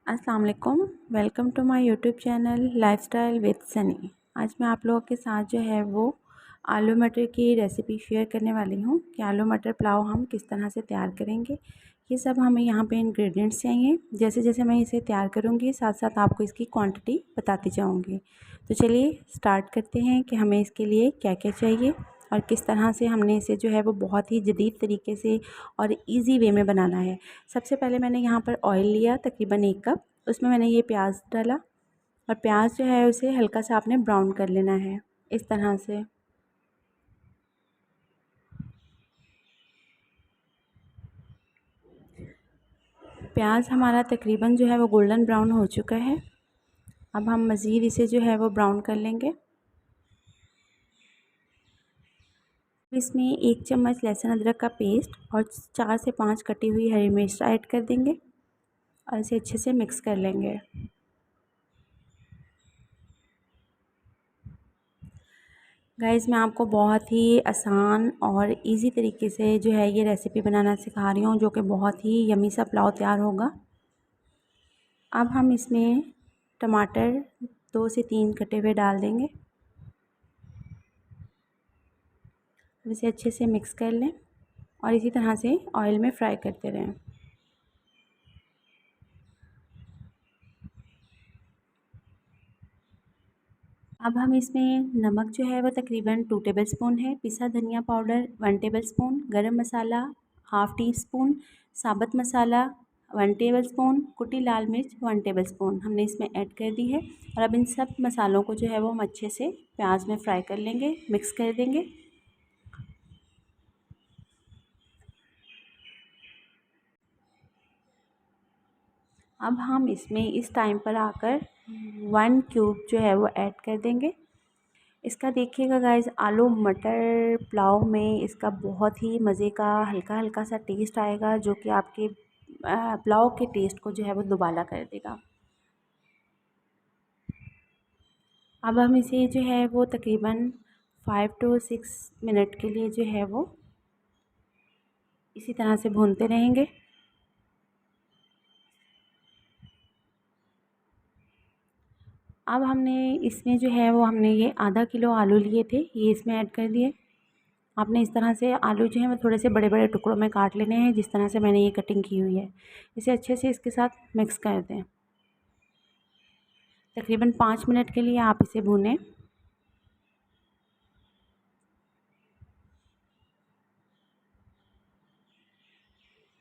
अस्सलाम वालेकुम। Welcome to my YouTube channel lifestyle with Sunny. आज मैं आप लोगों के साथ जो है वो आलू मटर की रेसिपी शेयर करने वाली हूँ कि आलू मटर पुलाव हम किस तरह से तैयार करेंगे। ये सब हमें यहाँ पे इंग्रेडिएंट्स चाहिए। जैसे जैसे मैं इसे तैयार करूँगी साथ साथ आपको इसकी क्वांटिटी बताती जाऊँगी। तो चलिए स्टार्ट करते हैं कि हमें इसके लिए क्या क्या चाहिए और किस तरह से हमने इसे जो है वो बहुत ही जदीद तरीके से और इजी वे में बनाना है। सबसे पहले मैंने यहाँ पर ऑयल लिया तकरीबन 1 कप। उसमें मैंने ये प्याज डाला और प्याज जो है उसे हल्का सा आपने ब्राउन कर लेना है इस तरह से। प्याज हमारा तकरीबन जो है वो गोल्डन ब्राउन हो चुका है। अब हम मज़ीद इसे जो है वो ब्राउन कर लेंगे। इसमें 1 चम्मच लहसुन अदरक का पेस्ट और 4 से 5 कटी हुई हरी मिर्च ऐड कर देंगे और इसे अच्छे से मिक्स कर लेंगे। गाइस मैं आपको बहुत ही आसान और इजी तरीके से जो है ये रेसिपी बनाना सिखा रही हूँ, जो कि बहुत ही यमी सा पुलाव तैयार होगा। अब हम इसमें टमाटर 2 से 3 कटे हुए डाल देंगे। इसे अच्छे से मिक्स कर लें और इसी तरह से ऑयल में फ्राई करते रहें। अब हम इसमें नमक जो है वो तकरीबन 2 टेबलस्पून है, पिसा धनिया पाउडर 1 टेबलस्पून, गरम मसाला हाफ़ टी स्पून, साबुत मसाला 1 टेबलस्पून, कुटी लाल मिर्च 1 टेबलस्पून हमने इसमें ऐड कर दी है। और अब इन सब मसालों को जो है वो हम अच्छे से प्याज में फ्राई कर लेंगे, मिक्स कर देंगे। अब हम इसमें इस टाइम पर आकर 1 क्यूब जो है वो ऐड कर देंगे। इसका देखिएगा गाइस, आलू मटर पुलाव में इसका बहुत ही मज़े का हल्का हल्का सा टेस्ट आएगा, जो कि आपके पुलाव के टेस्ट को जो है वो दुबाला कर देगा। अब हम इसे जो है वो तकरीबन 5 to 6 मिनट के लिए जो है वो इसी तरह से भूनते रहेंगे। अब हमने इसमें जो है वो हमने ये आधा किलो आलू लिए थे, ये इसमें ऐड कर दिए। आपने इस तरह से आलू जो है वो थोड़े से बड़े बड़े टुकड़ों में काट लेने हैं, जिस तरह से मैंने ये कटिंग की हुई है। इसे अच्छे से इसके साथ मिक्स कर दें। तकरीबन 5 मिनट के लिए आप इसे भूनें।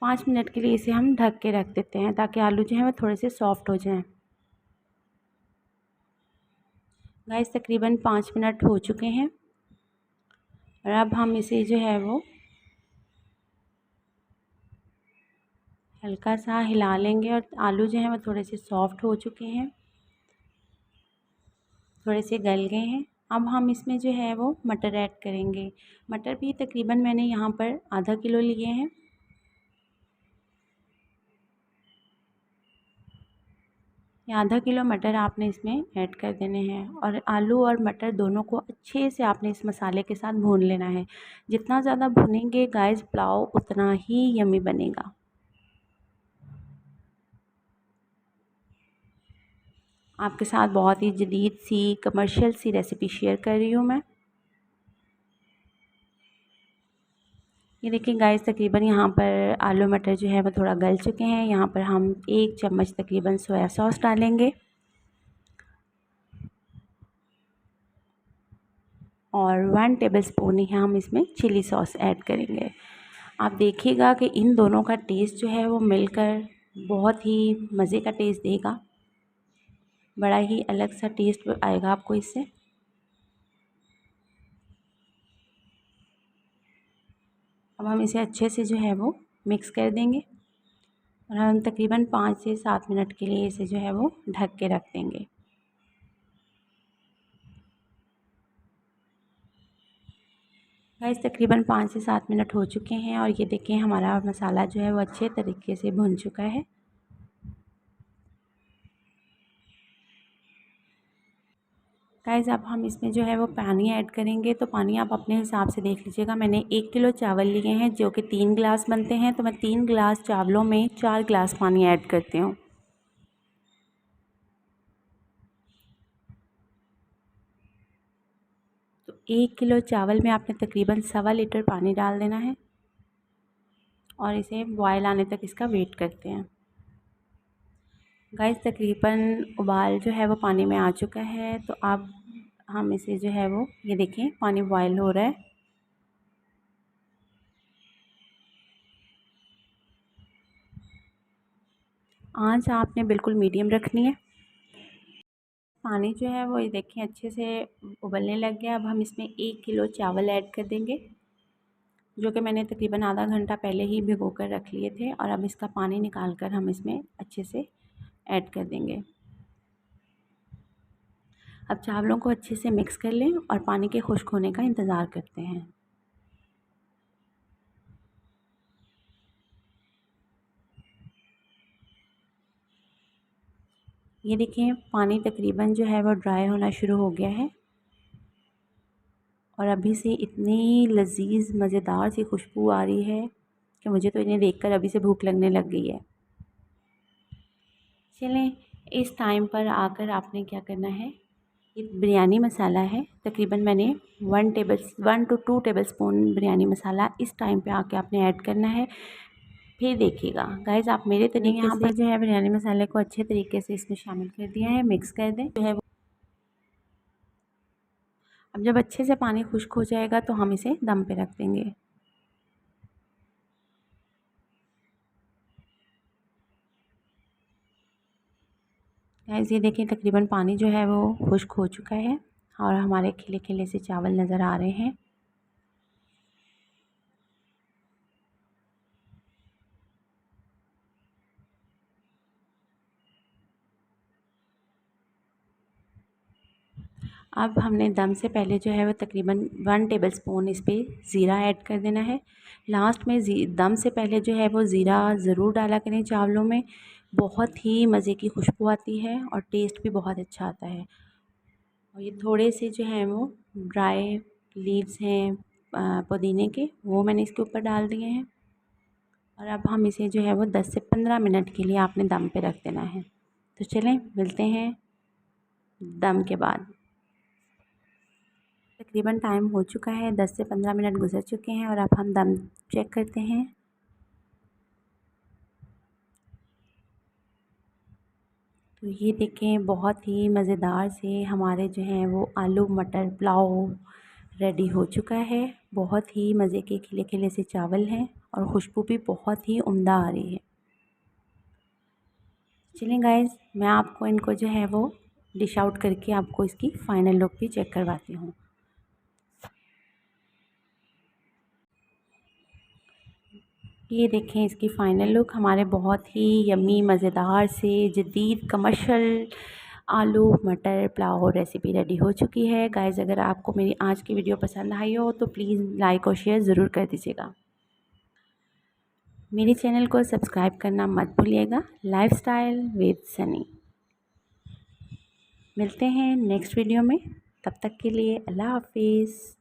पाँच मिनट के लिए इसे हम ढक के रख देते हैं ताकि आलू जो है वो थोड़े से सॉफ्ट हो जाएं। गाइस तकरीबन 5 मिनट हो चुके हैं और अब हम इसे जो है वो हल्का सा हिला लेंगे और आलू जो है वो थोड़े से सॉफ्ट हो चुके हैं, थोड़े से गल गए हैं। अब हम इसमें जो है वो मटर ऐड करेंगे। मटर भी तकरीबन मैंने यहाँ पर आधा किलो लिए हैं। ये आधा किलो मटर आपने इसमें ऐड कर देने हैं और आलू और मटर दोनों को अच्छे से आपने इस मसाले के साथ भून लेना है। जितना ज़्यादा भुनेंगे गाइस पुलाव उतना ही यमी बनेगा। आपके साथ बहुत ही जदीद सी कमर्शियल सी रेसिपी शेयर कर रही हूँ मैं। ये देखिए गाइस तकरीबन यहाँ पर आलू मटर जो है वो थोड़ा गल चुके हैं। यहाँ पर हम 1 चम्मच तकरीबन सोया सॉस डालेंगे और 1 टेबलस्पून ही हम इसमें चिली सॉस ऐड करेंगे। आप देखिएगा कि इन दोनों का टेस्ट जो है वो मिलकर बहुत ही मज़े का टेस्ट देगा। बड़ा ही अलग सा टेस्ट आएगा आपको इससे। अब हम इसे अच्छे से जो है वो मिक्स कर देंगे और हम तकरीबन 5 से 7 मिनट के लिए इसे जो है वो ढक के रख देंगे। गाइस तकरीबन 5 से 7 मिनट हो चुके हैं और ये देखिए हमारा मसाला जो है वो अच्छे तरीके से भुन चुका है। गाइस अब हम इसमें जो है वो पानी ऐड करेंगे, तो पानी आप अपने हिसाब से देख लीजिएगा। मैंने 1 किलो चावल लिए हैं जो कि 3 गिलास बनते हैं, तो मैं 3 गिलास चावलों में 4 गिलास पानी ऐड करती हूँ। 1 किलो चावल में आपने तकरीबन 1.25 लीटर पानी डाल देना है और इसे बॉयल आने तक इसका वेट करते हैं। गाइस तकरीबन उबाल जो है वो पानी में आ चुका है, तो अब हम इसे जो है वो ये देखें पानी बॉयल हो रहा है। आंच आपने बिल्कुल मीडियम रखनी है। पानी जो है वो ये देखें अच्छे से उबलने लग गया। अब हम इसमें 1 किलो चावल ऐड कर देंगे, जो कि मैंने तकरीबन आधा घंटा पहले ही भिगो कर रख लिए थे। और अब इसका पानी निकाल कर हम इसमें अच्छे से ऐड कर देंगे। अब चावलों को अच्छे से मिक्स कर लें और पानी के खुश्क होने का इंतज़ार करते हैं। ये देखिए पानी तकरीबन जो है वो ड्राई होना शुरू हो गया है और अभी से इतनी लजीज मज़ेदार सी खुशबू आ रही है कि मुझे तो इन्हें देखकर अभी से भूख लगने लग गई है। चलें, इस टाइम पर आकर आपने क्या करना है, ये बिरयानी मसाला है, तकरीबन मैंने 1 to 2 टेबलस्पून बिरयानी मसाला इस टाइम पे आके आपने ऐड करना है। फिर देखिएगा गाइस, आप मेरे तरीके से यहाँ पर जो है बिरयानी मसाले को अच्छे तरीके से इसमें शामिल कर दिया है, मिक्स कर दें जो है वो। अब जब अच्छे से पानी खुश्क हो जाएगा तो हम इसे दम पे रख देंगे। गाइस ये देखिए तकरीबन पानी जो है वो खुश्क हो चुका है और हमारे खिले खिले से चावल नज़र आ रहे हैं। अब हमने दम से पहले जो है वो तकरीबन 1 टेबलस्पून इस पर ज़ीरा ऐड कर देना है। लास्ट में दम से पहले जो है वो ज़ीरा ज़रूर डाला करें चावलों में, बहुत ही मज़े की खुशबू आती है और टेस्ट भी बहुत अच्छा आता है। और ये थोड़े से जो है वो ड्राई लीव्स हैं पुदीने के, वो मैंने इसके ऊपर डाल दिए हैं। और अब हम इसे जो है वो 10 से 15 मिनट के लिए आपने दम पे रख देना है। तो चलें मिलते हैं दम के बाद। तकरीबन टाइम हो चुका है, 10 से 15 मिनट गुजर चुके हैं और अब हम दम चेक करते हैं। तो ये देखें बहुत ही मज़ेदार से हमारे जो हैं वो आलू मटर पुलाव रेडी हो चुका है। बहुत ही मज़े के खिले खिले से चावल हैं और खुशबू भी बहुत ही उम्दा आ रही है। चलें गाइस, मैं आपको इनको जो है वो डिश आउट करके आपको इसकी फ़ाइनल लुक भी चेक करवाती हूँ। ये देखें इसकी फ़ाइनल लुक, हमारे बहुत ही यम्मी मज़ेदार से जदीद कमर्शियल आलू मटर पुलाव रेसिपी रेडी हो चुकी है। गाइस अगर आपको मेरी आज की वीडियो पसंद आई हो तो प्लीज़ लाइक और शेयर ज़रूर कर दीजिएगा। मेरे चैनल को सब्सक्राइब करना मत भूलिएगा। Lifestyle with Sunny. मिलते हैं नेक्स्ट वीडियो में, तब तक के लिए अल्लाह हाफिज़।